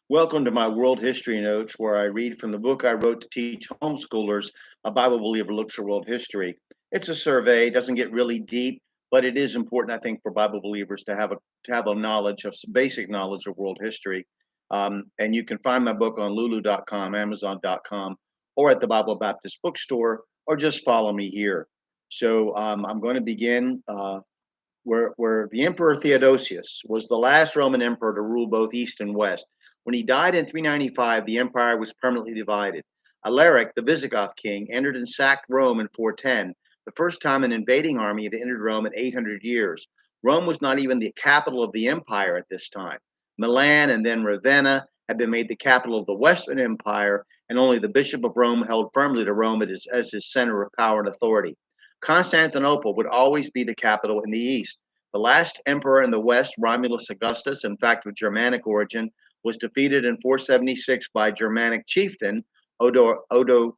Welcome to my World History Notes, where I read from the book I wrote to teach homeschoolers. A Bible Believer Looks at World History. It's a survey, it doesn't get really deep, but it is important, I think, for Bible believers to have a knowledge of some basic knowledge of world history. And you can find my book on Lulu.com, Amazon.com, or at the Bible Baptist Bookstore, or just follow me here. So I'm going to begin where the Emperor Theodosius was the last Roman emperor to rule both East and West. When he died in 395, the empire was permanently divided. Alaric, the Visigoth king, entered and sacked Rome in 410, the first time an invading army had entered Rome in 800 years. Rome was not even the capital of the empire at this time. Milan and then Ravenna had been made the capital of the Western Empire, and only the Bishop of Rome held firmly to Rome as his center of power and authority. Constantinople would always be the capital in the East. The last emperor in the West, Romulus Augustus, in fact of Germanic origin, was defeated in 476 by Germanic chieftain Odoacer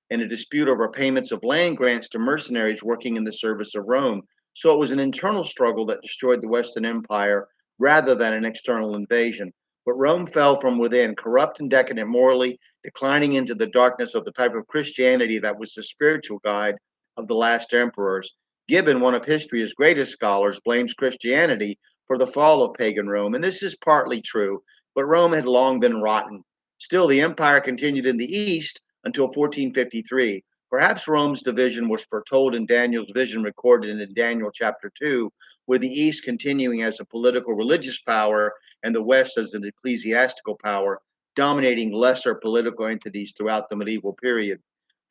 in a dispute over payments of land grants to mercenaries working in the service of Rome. So it was an internal struggle that destroyed the Western Empire rather than an external invasion. But Rome fell from within, corrupt and decadent morally, declining into the darkness of the type of Christianity that was the spiritual guide of the last emperors. Gibbon, one of history's greatest scholars, blames Christianity for the fall of pagan Rome, and this is partly true, but Rome had long been rotten. Still, the empire continued in the east until 1453. Perhaps Rome's division was foretold in Daniel's vision recorded in Daniel chapter 2, with the east continuing as a political religious power and the west as an ecclesiastical power, dominating lesser political entities throughout the medieval period.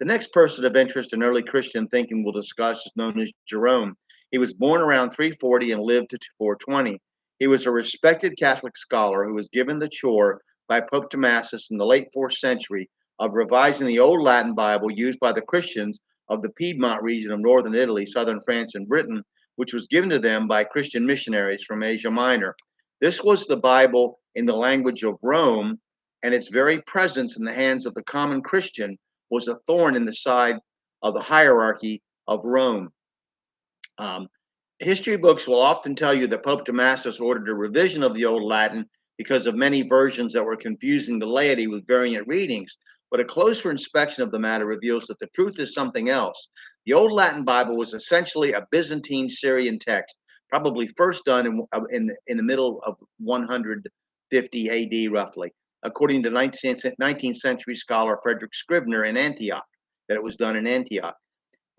The next person of interest in early Christian thinking we'll discuss is known as Jerome. He was born around 340 and lived to 420. He was a respected Catholic scholar who was given the chore by Pope Damasus in the late 4th century of revising the Old Latin Bible used by the Christians of the Piedmont region of northern Italy, southern France, and Britain, which was given to them by Christian missionaries from Asia Minor. This was the Bible in the language of Rome, and its very presence in the hands of the common Christian was a thorn in the side of the hierarchy of Rome. Um, History books will often tell you that Pope Damasus ordered a revision of the Old Latin because of many versions that were confusing the laity with variant readings. But a closer inspection of the matter reveals that the truth is something else. The Old Latin Bible was essentially a Byzantine Syrian text, probably first done in the middle of 150 AD, roughly, according to 19th century scholar Frederick Scrivener in Antioch, that it was done in Antioch.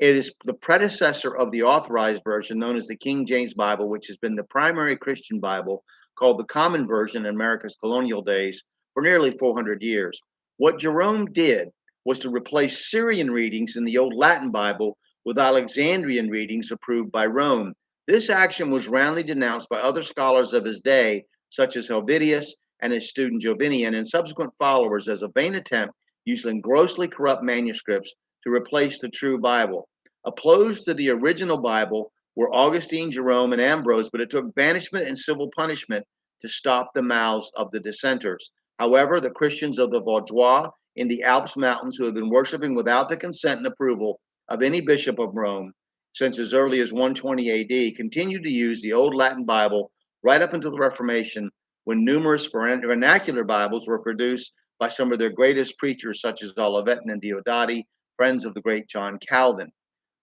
It is the predecessor of the authorized version known as the King James Bible, which has been the primary Christian Bible, called the Common Version in America's colonial days for nearly 400 years. What Jerome did was to replace Syrian readings in the Old Latin Bible with Alexandrian readings approved by Rome. This action was roundly denounced by other scholars of his day, such as Helvidius and his student Jovinian, and subsequent followers as a vain attempt using grossly corrupt manuscripts to replace the true Bible. Opposed to the original Bible were Augustine, Jerome, and Ambrose, but it took banishment and civil punishment to stop the mouths of the dissenters. However, the Christians of the Vaudois in the Alps Mountains, who had been worshiping without the consent and approval of any bishop of Rome since as early as 120 AD, continued to use the Old Latin Bible right up until the Reformation, when numerous vernacular Bibles were produced by some of their greatest preachers, such as Olivet and Diodati, friends of the great John Calvin.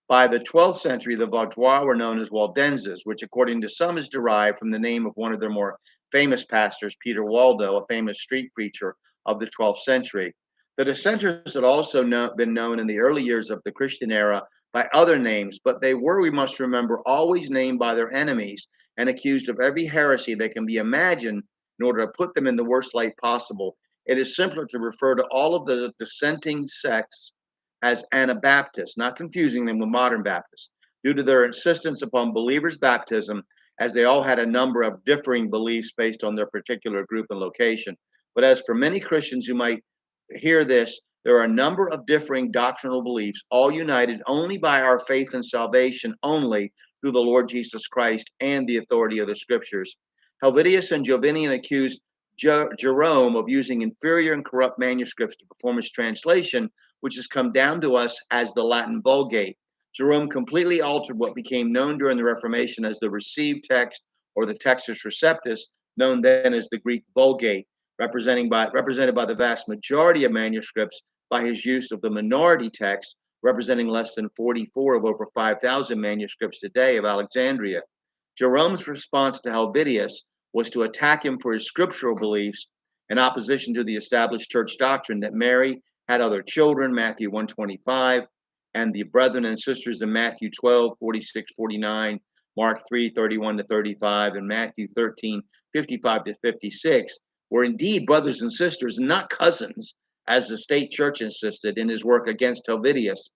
By the 12th century, the Vaudois were known as Waldenses, which, according to some, is derived from the name of one of their more famous pastors, Peter Waldo, a famous street preacher of the 12th century. The dissenters had also been known in the early years of the Christian era by other names, but they were, we must remember, always named by their enemies and accused of every heresy that can be imagined in order to put them in the worst light possible. It is simpler to refer to all of the dissenting sects as Anabaptists, not confusing them with modern Baptists, due to their insistence upon believers' baptism, as they all had a number of differing beliefs based on their particular group and location. But as for many Christians who might hear this, there are a number of differing doctrinal beliefs, all united only by our faith and salvation only through the Lord Jesus Christ and the authority of the Scriptures. Helvidius and Jovinian accused Jerome of using inferior and corrupt manuscripts to perform his translation, which has come down to us as the Latin Vulgate. Jerome completely altered what became known during the Reformation as the received text or the Textus Receptus, known then as the Greek Vulgate. represented by the vast majority of manuscripts by his use of the minority text, representing less than 44 of over 5,000 manuscripts today of Alexandria. Jerome's response to Helvidius was to attack him for his scriptural beliefs in opposition to the established church doctrine that Mary had other children, Matthew 125, and the brethren and sisters in Matthew 12, 46, 49, Mark 3, 31 to 35, and Matthew 13, 55 to 56, were indeed brothers and sisters, not cousins, as the state church insisted in his work against Helvidius.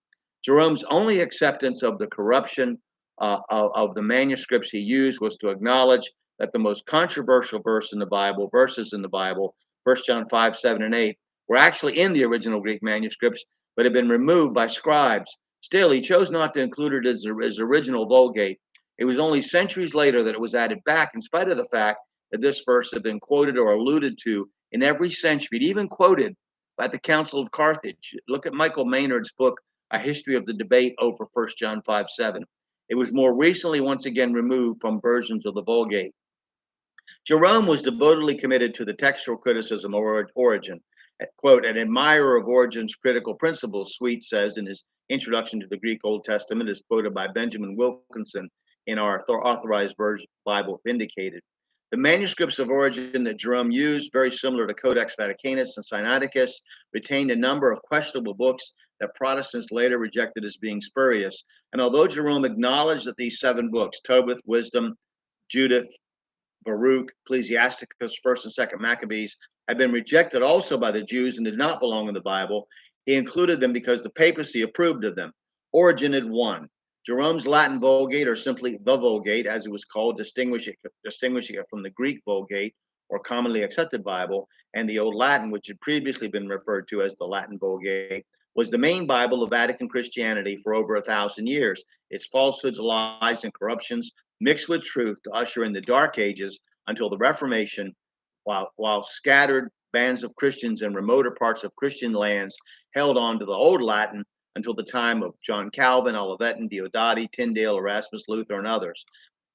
Jerome's only acceptance of the corruption of the manuscripts he used was to acknowledge that the most controversial verses in the Bible, 1 John 5, 7, and 8, were actually in the original Greek manuscripts, but had been removed by scribes. Still, he chose not to include it as his original Vulgate. It was only centuries later that it was added back, in spite of the fact that this verse had been quoted or alluded to in every century, even quoted at the Council of Carthage. Look at Michael Maynard's book, A History of the Debate over 1 John 5, 7. It was more recently once again removed from versions of the Vulgate. Jerome was devotedly committed to the textual criticism of Origen. Quote, an admirer of Origen's critical principles, Sweet says in his introduction to the Greek Old Testament, is quoted by Benjamin Wilkinson in our authorized version Bible Vindicated. The manuscripts of Origen that Jerome used, very similar to Codex Vaticanus and Sinaiticus, retained a number of questionable books that Protestants later rejected as being spurious. And although Jerome acknowledged that these 7 books, Tobit, Wisdom, Judith, Baruch, Ecclesiasticus, 1st and 2nd Maccabees, had been rejected also by the Jews and did not belong in the Bible, he included them because the papacy approved of them. Origen had won. Jerome's Latin Vulgate, or simply the Vulgate, as it was called, distinguishing it from the Greek Vulgate, or commonly accepted Bible, and the Old Latin, which had previously been referred to as the Latin Vulgate, was the main Bible of Vatican Christianity for over 1,000 years. Its falsehoods, lies, and corruptions mixed with truth to usher in the Dark Ages until the Reformation, while scattered bands of Christians in remoter parts of Christian lands held on to the Old Latin until the time of John Calvin, Olivetan, Diodati, Tyndale, Erasmus, Luther, and others.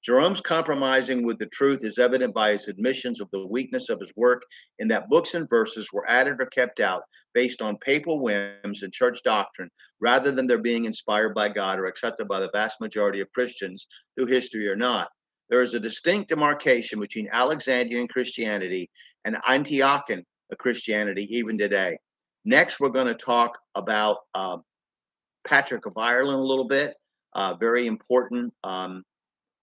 Jerome's compromising with the truth is evident by his admissions of the weakness of his work in that books and verses were added or kept out based on papal whims and church doctrine, rather than their being inspired by God or accepted by the vast majority of Christians through history or not. There is a distinct demarcation between Alexandrian Christianity and Antiochian Christianity even today. Next, we're going to talk about Patrick of Ireland a little bit, very important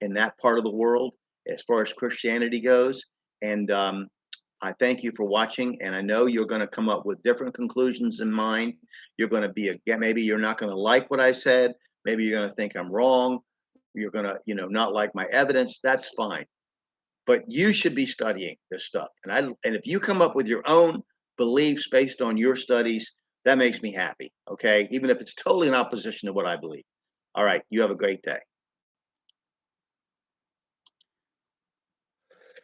in that part of the world as far as Christianity goes. And I thank you for watching. And I know you're going to come up with different conclusions in mind. You're going to be, maybe you're not going to like what I said. Maybe you're going to think I'm wrong. You're going to, not like my evidence. That's fine. But you should be studying this stuff. And if you come up with your own beliefs based on your studies, that makes me happy. Okay. Even if it's totally in opposition to what I believe. All right. You have a great day.